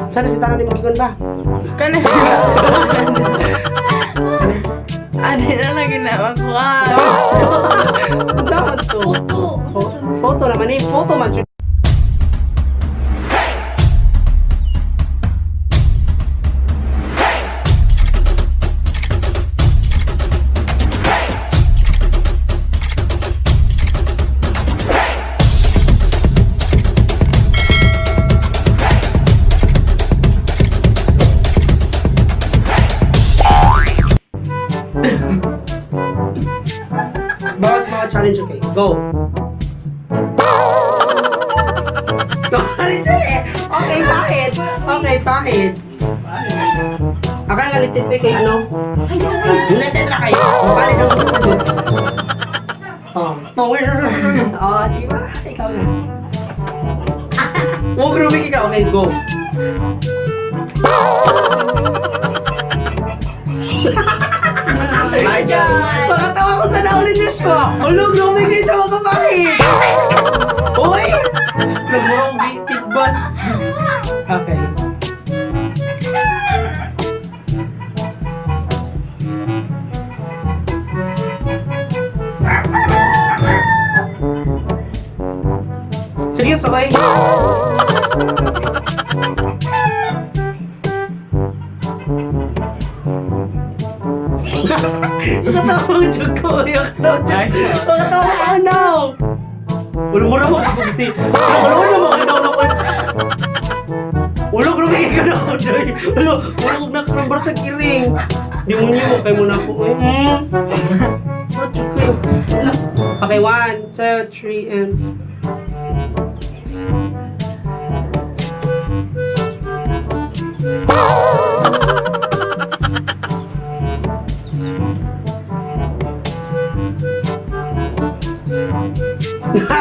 Sabi si tanan ni magigon ba? Kana. Adi na lang ginawa ko. Dapat to. Foto naman eh. Foto man. Bawat challenge, okay. Go! Challenge ulit! Okay, bakit? Okay, bakit? Akala nga litit kay ano? Litit na kayo! Bali daw sa produce. Oh, tower! Oh, diba? Ikaw na. Huwag Rubik ikaw. Okay, go! Makatawa ko sa naulin niya siya. Ulog, lumigay siya makapakit. Uy! Nagmurang big boss. Okay. Serious, okay? Nakatawang jug ko yung nakatawang ano. Mura-mura mo ako kasi wala na makinaw na ko. Ulo grumigay ka na ako dyan. Ulo nakrambar sa kiring. Di mo niyo kay muna ako. What jug ko yun? Okay, 1, 2, 3 and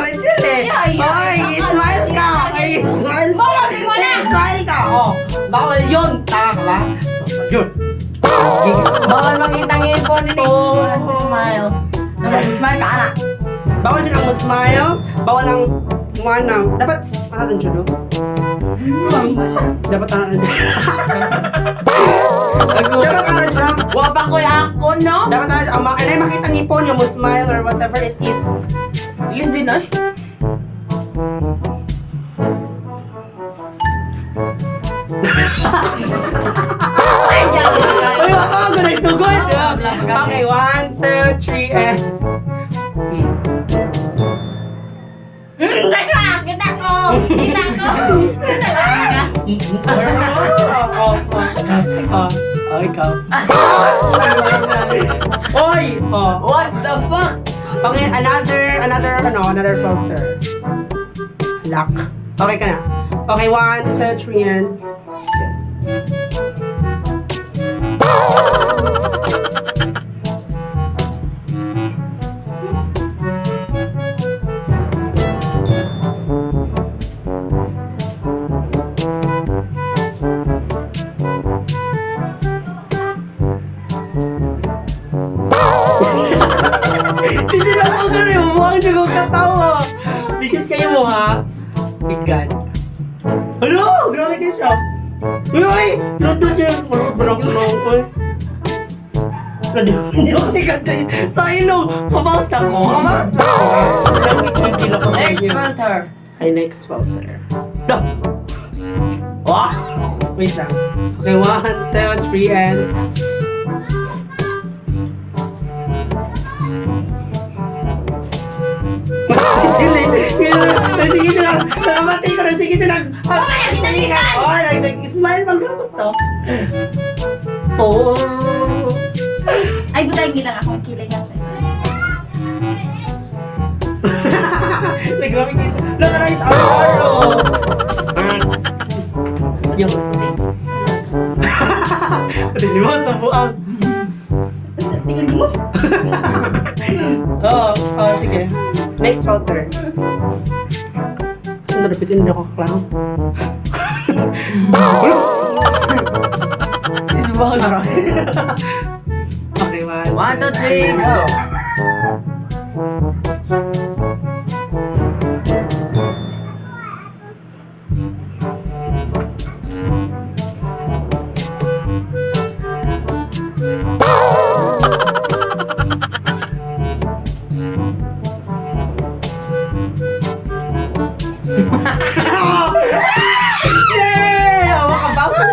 Rachel eh! Oy, smile ka! Ay, smile ka! Smile ka! Oh, bawal yun! Taka ka ba? Yun! Bawal makita ngipon nito. Smile. Smile ka anak. Bawal dyan ang smile. Bawal ang manang. Dapat, ano rin dyan, no? Dapat ano rin dyan. Dapat ano rin dyan. Wapa ko ako, no? Dapat ano rin. Ano yung makita ngipon yung smile or whatever it is. Ilis din ay. Ay, ako ganun sugod. Okay, 1, 2, 3, and... Kita ko! Kita ko! Oh, ikaw. Oy! Oh. What the fuck? Okay, another filter. Lock. Okay ka na. Okay, 1, 2, 3, and... Hindi na ako ganun. Mukhang di ko katawa. Bisit kayo mo, ha? Ikan. Hello! Grabe kayo siya. Uy! Luto siya. Marok-marok ko. Hindi ako ikanta yun. Sa ilong. Kamakas na ko. Kamakas na ko. Next filter. Ay, next filter. No! Wow! Wait lang. Okay, 1, 2, 3, and... Chili! Sige lang! Nakamati ko na! Sige lang! Sige ka! Oh, nag-smile pang gamot to! Oh! Ay, butay lang akong kilay natin. Nag-grabe kayo siya! Nag-arise araw-araw! Yung... Hindi mo sa buang! Tingin mo? Oo, sige. Next filter. Saan narapitin na ako kaklaro? Isbang. Okay, 1, 1, 2, 3, go!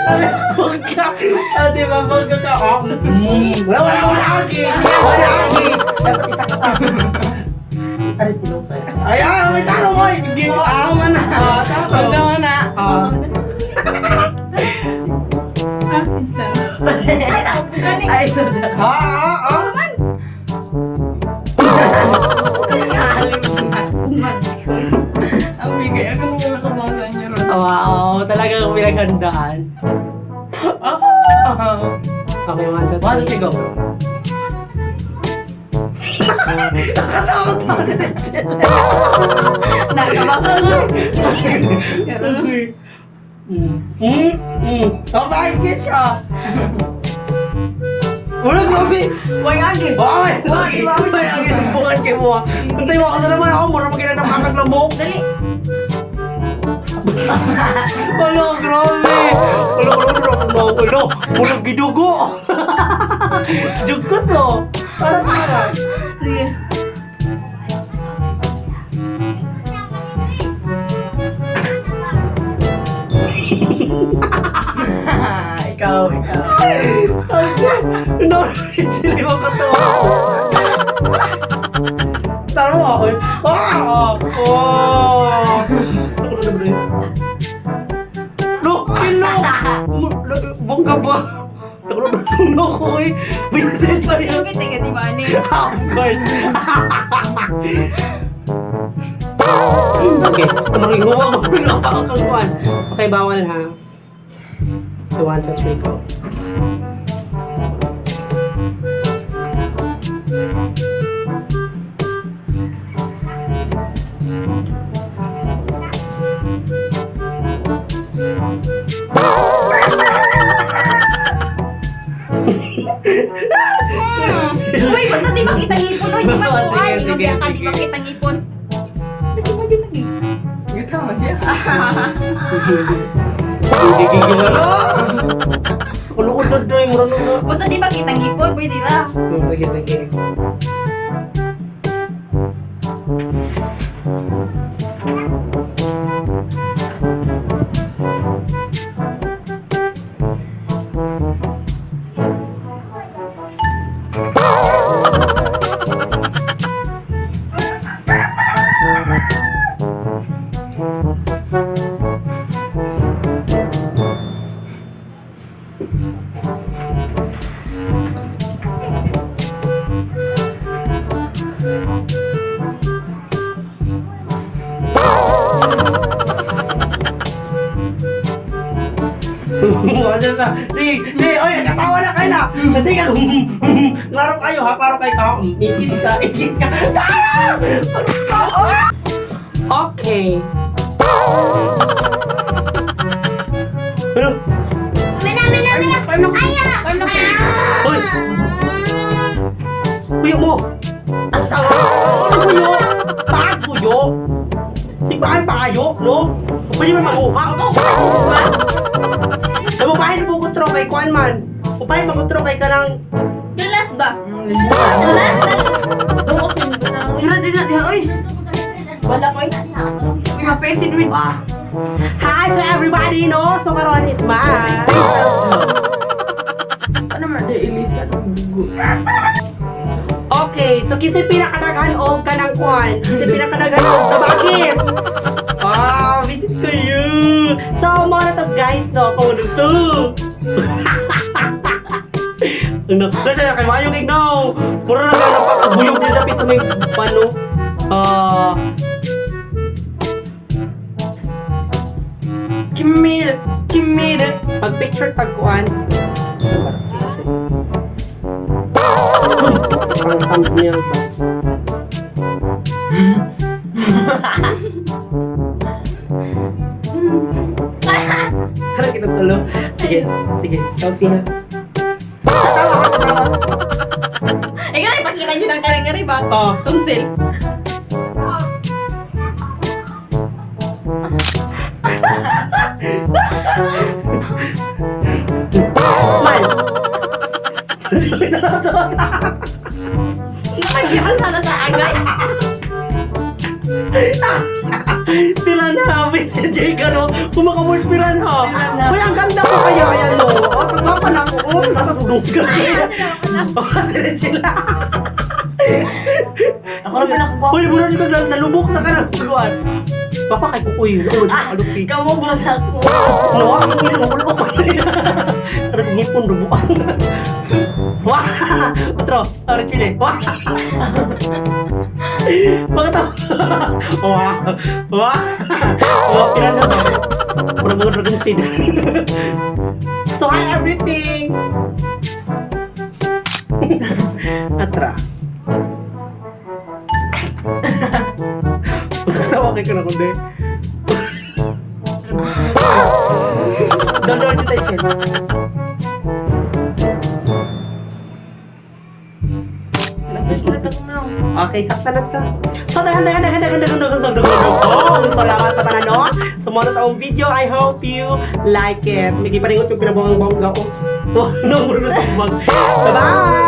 Bangga. Di ba, bangga ka? Wala, Aki. Wala, Aki. Dapat itakta. Aris dilo pa. Ayan, may taro mo. Tama na. Tama na. Ay, ito na. Ang bigay. Ako nung nakabasa niyo ron. Wow, talagang pinaghandaan. Okay, 1, 2, 3. 1, 2, go. Nakatapos na rin. Nakabasa ko. Okay, kiss siya. Wala, grabe. Why agi? Ay, bukan kayo mo. Antay mo kasi naman ako, mura magkina ng kakaglamok. Dali. Wala, grabe. Wala. Wala, gidugo. Jugot to. Parang. Sige. Ikaw. No, hindi mo katawa. Taro mo ako. Look, kilo. Bongga ba? Nakulong ko eh. Vincent pa rin. Sige, tiga di ba ni? Of course. Okay, tumaring huwag mo pinapakakagwan. Okay, bawal ha. So, 1, 2, 3, go. Uy, basta di makita ngipon. Uy, di makuha. Sige, Di sige, ka di sige. makita ngipon. Kasi mo din lagi. Ito mo siya. Hindi gigilala. Kulukod na doy, mura na. Basta di makita ngipon. Pwede ra. Sige, sige. Ano na? Sige, oy, nagkatawa na kayo na. Sige, laro kayo ha, klaro kayo ka. Ikis ka. Okay. Ano? Hoy! Kuya mo! Ang tawa! Ano kuyo? Bakit kuyo? Si bakit payo, no? Pwede mo makuha? Sa babae na bukutro kay Kwan man. Babae magutro kay ka ng... Yung last ba? Sira din na diha, oy! Wala ko eh. May mapensin din ba? Hi to everybody, no? So karon is mine. Ano man, ilis yan ang bugo. Okay, so kasi pinakadaghan o kanang Kwan. Kasi pinakadaghan o tabakis. Visit ko you. So, mga na to guys, no? Kung ano to? Nasa na kayo, ayong ignaw. Puro na gano'n pa, kabuyog niya dapit sa may pano. Kimid. Pag-picture tagkuan. Parang thumbnail ba? Harap kita tulo. Sige, selfie ha. Tatawa. Ikaw na ipakita nyo ng karang-kari ba? Oh. Tonsil. Smile. Nagyan sana sa agay. Tira na, visit. Jake, ano? Kumakamulpiran ha. Uy, ang ganda ko kaya, ayan, no? Oh, pagmapa na ako. Oh, nasa sulong ka. Oh, sila. Ako na pinakagwapo. Uy, muna dito nalubok sa kanang tuluan. Papa, kay kukuy. Uy, alupi. Kamu basa ko. No, ang hindi mo kulubok pa. Karang ngipon, rubuan. Wah! Otro, Chile. Wah! Pagkatawa. Wah! Wah! Wah, pira na ba? Parang mga dragon seed. So, hi everything! Atra. Pagkatawa kay ka na kundi. Don't attention. Okay, sakta na to. So, salamat sa pananood. Sa mga taong video, I hope you like it. Hindi pa rin yung pinabawang-bawang ko. Oh, no, bye-bye!